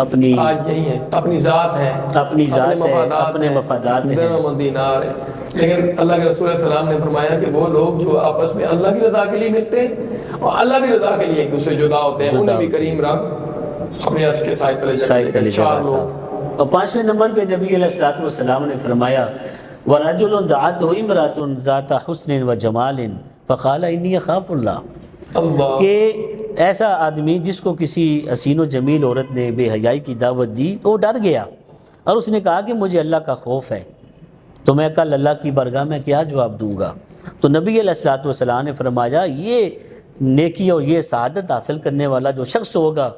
اپنی آج یہی ہے، اپنی ذات ہے، اپنی ذات ہے، اپنے مفادات ہیں۔ درہم و دینار ہے، لیکن اللہ کے رسول صلی اللہ علیہ وسلم نے فرمایا کہ وہ لوگ جو آپس میں اللہ کی رضا کے لیے ملتے ہیں اور اللہ کی رضا کے لیے ایک دوسرے جدا ہوتے ہیں، انہیں بھی کریم رب اپنے عرش کے سائے تلے جگہ چار لوگ۔ اور پانچویں نمبر پہ نبی علیہ الصلوۃ والسلام نے فرمایا وَرَجُلٌ دَعَتْهُ امْرَأَةٌ ذَاتَ حُسْنٍ وَجَمَالٍ فَقَالَ إِنِّي أَخَافُ اللَّهَ، اللہ، کہ ایسا آدمی جس کو کسی حسین و جمیل عورت نے بے حیائی کی دعوت دی تو وہ ڈر گیا اور اس نے کہا کہ مجھے اللہ کا خوف ہے، تو میں کل اللہ کی بارگاہ میں کیا جواب دوں گا؟ تو نبی علیہ الصلوۃ والسلام نے فرمایا یہ نیکی اور یہ سعادت حاصل کرنے والا جو شخص ہوگا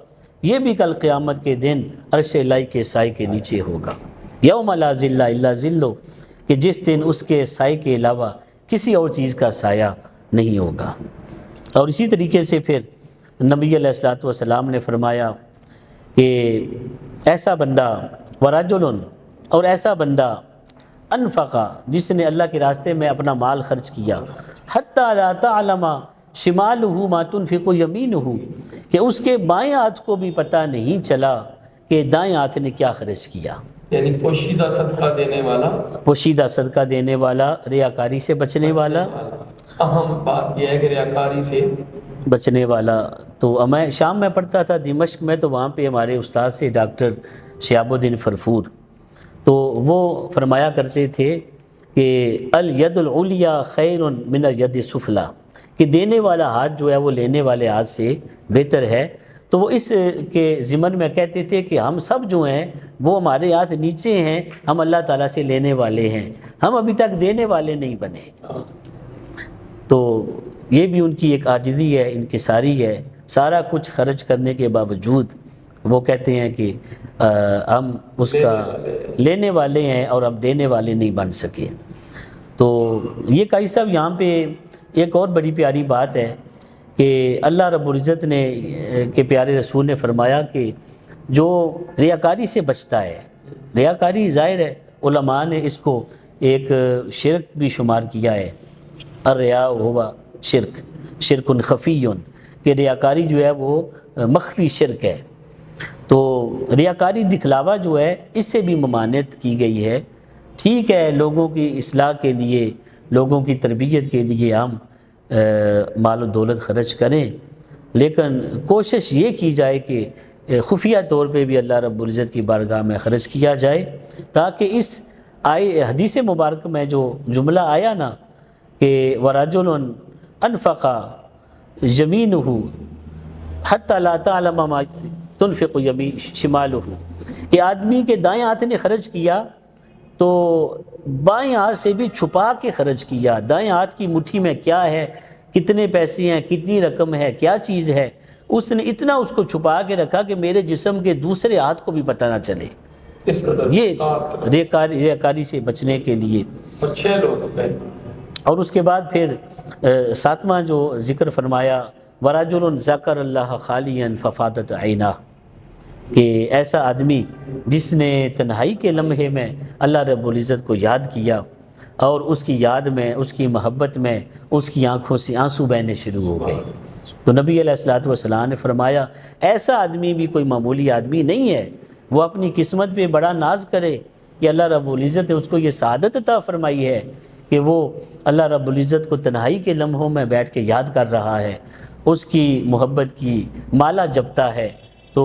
یہ بھی کل قیامت کے دن عرش الہی کے سائے کے نیچے ہوگا، یوم لا ظل الا ظلہ، کہ جس دن اس کے سائے کے علاوہ کسی اور چیز کا سایہ نہیں ہوگا۔ اور اسی طریقے سے پھر نبی علیہ الصلوۃ والسلام نے فرمایا کہ ایسا بندہ ورجل، اور ایسا بندہ انفقا، جس نے اللہ کے راستے میں اپنا مال خرچ کیا، حتی لا تعلم شمالہ ما تنفق یمینہ، کہ اس کے بائیں ہاتھ کو بھی پتہ نہیں چلا کہ دائیں ہاتھ نے کیا خرچ کیا، یعنی پوشیدہ صدقہ دینے والا، پوشیدہ صدقہ دینے والا، ریاکاری سے بچنے والا، اہم بات یہ ہے کہ ریاکاری سے بچنے والا۔ تو میں شام میں پڑھتا تھا دمشق میں، تو وہاں پہ ہمارے استاد سے ڈاکٹر شہاب الدین فرفور، تو وہ فرمایا کرتے تھے کہ الید العلیٰ خیر من الید السفلیٰ، کہ دینے والا ہاتھ جو ہے وہ لینے والے ہاتھ سے بہتر ہے۔ تو وہ اس کے ضمن میں کہتے تھے کہ ہم سب جو ہیں وہ ہمارے ہاتھ نیچے ہیں، ہم اللہ تعالیٰ سے لینے والے ہیں، ہم ابھی تک دینے والے نہیں بنے۔ تو یہ بھی ان کی ایک عاجزی ہے، انکساری ہے، سارا کچھ خرچ کرنے کے باوجود وہ کہتے ہیں کہ ہم اس کا لینے والے ہیں اور ہم دینے والے نہیں بن سکے۔ تو یہ قاضی صاحب یہاں پہ ایک اور بڑی پیاری بات ہے کہ اللہ رب العزت نے کے پیارے رسول نے فرمایا کہ جو ریاکاری سے بچتا ہے، ریاکاری ظاہر ہے علماء نے اس کو ایک شرک بھی شمار کیا ہے، الریا ہوا شرک خفی، کہ ریاکاری جو ہے وہ مخفی شرک ہے۔ تو ریاکاری دکھلاوا جو ہے اس سے بھی ممانعت کی گئی ہے۔ ٹھیک ہے، لوگوں کی اصلاح کے لیے، لوگوں کی تربیت کے لیے ہم مال و دولت خرچ کریں، لیکن کوشش یہ کی جائے کہ خفیہ طور پہ بھی اللہ رب العزت کی بارگاہ میں خرچ کیا جائے، تاکہ اس حدیث مبارک میں جو جملہ آیا نا کہ وَرَجُلٌ أَنفَقَ يَمِينُهُ حَتَّى لَا تَعْلَمَ مَا تُنْفِقُ شِمَالُهُ، کہ آدمی کے دائیں ہاتھ نے خرچ کیا تو بائیں ہاتھ سے بھی چھپا کے خرچ کیا، دائیں ہاتھ کی مٹھی میں کیا ہے، کتنے پیسے ہیں، کتنی رقم ہے، کیا چیز ہے، اس نے اتنا اس کو چھپا کے رکھا کہ میرے جسم کے دوسرے ہاتھ کو بھی پتہ نہ چلے۔ اس قدر یہ ریاکاری سے بچنے کے لیے۔ اور 6 لوگ ہیں۔ اور اس کے بعد پھر 7واں جو ذکر فرمایا وَرَجُلٌ ذَكَرَ اللَّهَ خَالِيًا فَفَاضَتْ عَيْنَاهُ، کہ ایسا آدمی جس نے تنہائی کے لمحے میں اللہ رب العزت کو یاد کیا اور اس کی یاد میں، اس کی محبت میں اس کی آنکھوں سے آنسو بہنے شروع ہو گئے۔ تو نبی علیہ الصلوۃ والسلام نے فرمایا ایسا آدمی بھی کوئی معمولی آدمی نہیں ہے، وہ اپنی قسمت پہ بڑا ناز کرے کہ اللہ رب العزت نے اس کو یہ سعادت عطا فرمائی ہے کہ وہ اللہ رب العزت کو تنہائی کے لمحوں میں بیٹھ کے یاد کر رہا ہے، اس کی محبت کی مالا جپتا ہے، تو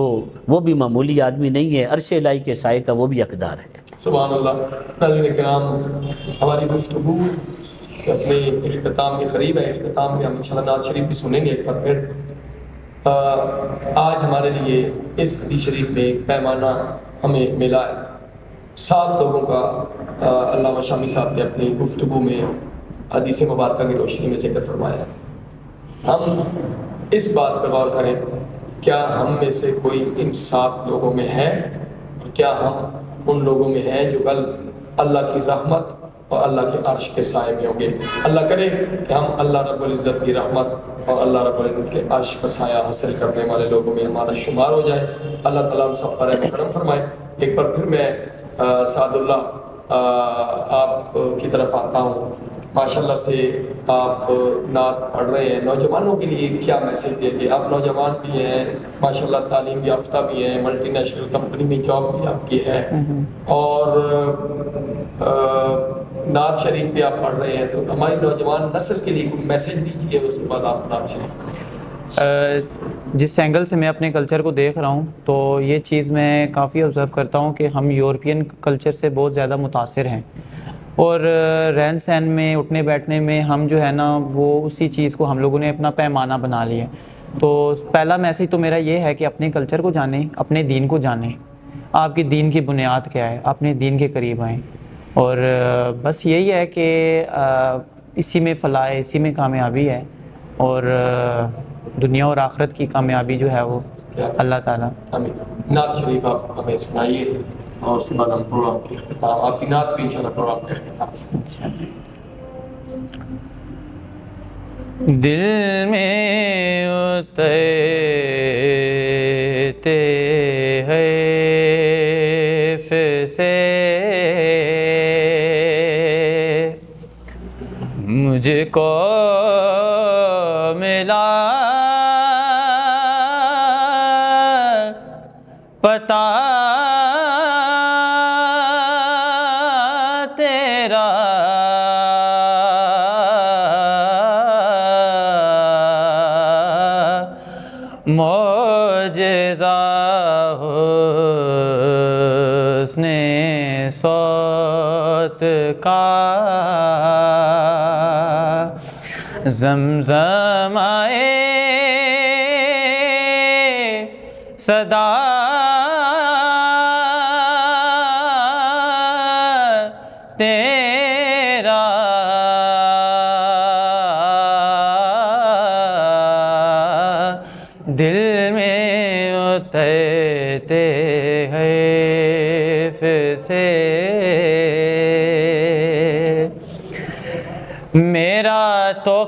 وہ بھی معمولی آدمی نہیں ہے، عرش الہی کے سائے کا وہ بھی حقدار ہے۔ سبحان اللہ۔ ناظرین کرام، ہماری گفتگو اپنے اختتام کے قریب ہے۔ اختتام میں ہم انشاءاللہ نعت شریف بھی سنیں گے ایک بار پھر۔ آج ہمارے لیے اس حدیث شریف میں ایک پیمانہ ہمیں ملا ہے۔ 7 لوگوں کا علامہ شامی صاحب نے اپنی گفتگو میں حدیث مبارکہ کی روشنی میں ذکر فرمایا ہے۔ ہم اس بات پر غور کریں، کیا ہم میں سے کوئی ان 7 لوگوں میں ہے؟ اور کیا ہم ان لوگوں میں ہیں جو کل اللہ کی رحمت اور اللہ کے عرش کے سائے میں ہوں گے؟ اللہ کرے کہ ہم اللہ رب العزت کی رحمت اور اللہ رب العزت کے عرش کا سایہ حاصل کرنے والے لوگوں میں ہمارا شمار ہو جائے۔ اللہ تعالیٰ ہم سب پر رحم کرم فرمائے۔ ایک بار پھر میں سعد اللہ آپ کی طرف آتا ہوں۔ ماشاءاللہ سے آپ نعت پڑھ رہے ہیں، نوجوانوں کے لیے کیا میسیج دیں گے؟ آپ نوجوان بھی ہیں، ماشاءاللہ تعلیم یافتہ بھی ہیں، ملٹی نیشنل کمپنی میں جاب بھی آپ کی ہے، اور نعت شریف بھی آپ پڑھ رہے ہیں، تو ہماری نوجوان نسل کے لیے کوئی میسیج دیجیے، اس کے بعد آپ نعت شریف۔ جس اینگل سے میں اپنے کلچر کو دیکھ رہا ہوں تو یہ چیز میں کافی آبزرو کرتا ہوں کہ ہم یورپین کلچر سے بہت زیادہ متاثر ہیں، اور رہن سہن میں، اٹھنے بیٹھنے میں ہم جو ہے نا وہ اسی چیز کو ہم لوگوں نے اپنا پیمانہ بنا لیا۔ تو پہلا میسیج تو میرا یہ ہے کہ اپنے کلچر کو جانیں، اپنے دین کو جانیں، آپ کی دین کی بنیاد کیا ہے، اپنے دین کے قریب آئیں، اور بس یہی ہے کہ اسی میں فلاح ہے، اسی میں کامیابی ہے، اور دنیا اور آخرت کی کامیابی جو ہے وہ اللہ تعالیٰ۔ آمین۔ نعت شریف آپ ہمیں سنائیے، اور اس کے بعد ہم پروگرام کے اختتام، آپ کی نعت بھی انشاءاللہ پروگرام کا اختتام۔ دل میں اترتے حیف سے مجھ کو ملا پتا تیرا، معجزہ حسن صوت کا، زمزم آئے صدا تیرا، دل میں اترتے حیف سے میرا تو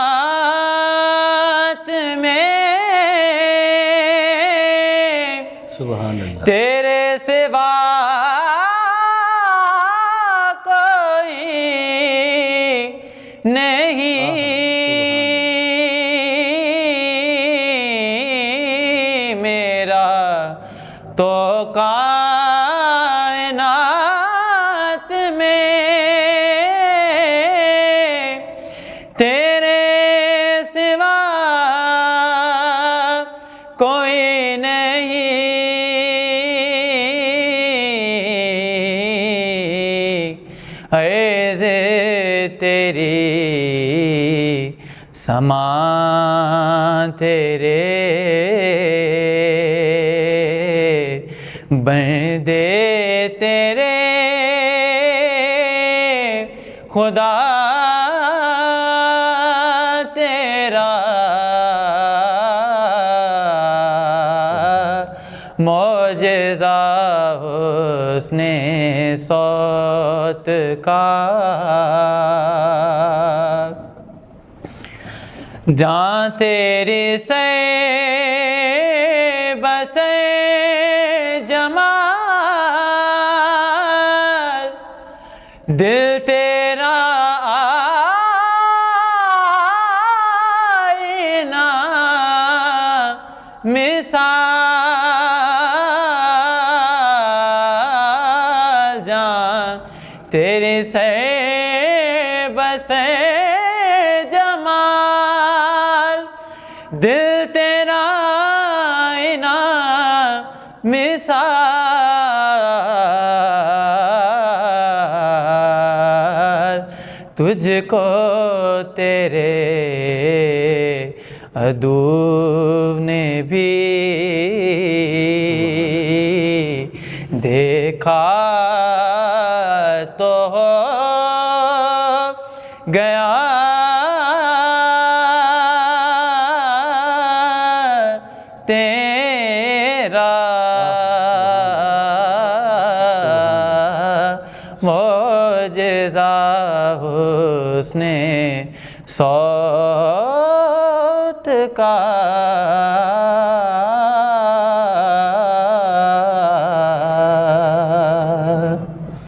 کائنات میں سبحان اللہ، تیرے سوا کوئی نہیں میرا تو کائنات میں تیرے سوا کوئی نہیں، عرض تیری سماں تیرے بندے تیرے خدا تیرا معجزہ حسن صوت کا، جہاں تیری سے بسے جمال، دل تیرا آئینہ مثال، جہاں تیری سے بسے جمال، دل تیرا آئینہ مثال، تجھ کو تیرے عدو نے بھی دیکھا تو ہو گیا تیرا معجزہ حسن صوت کا۔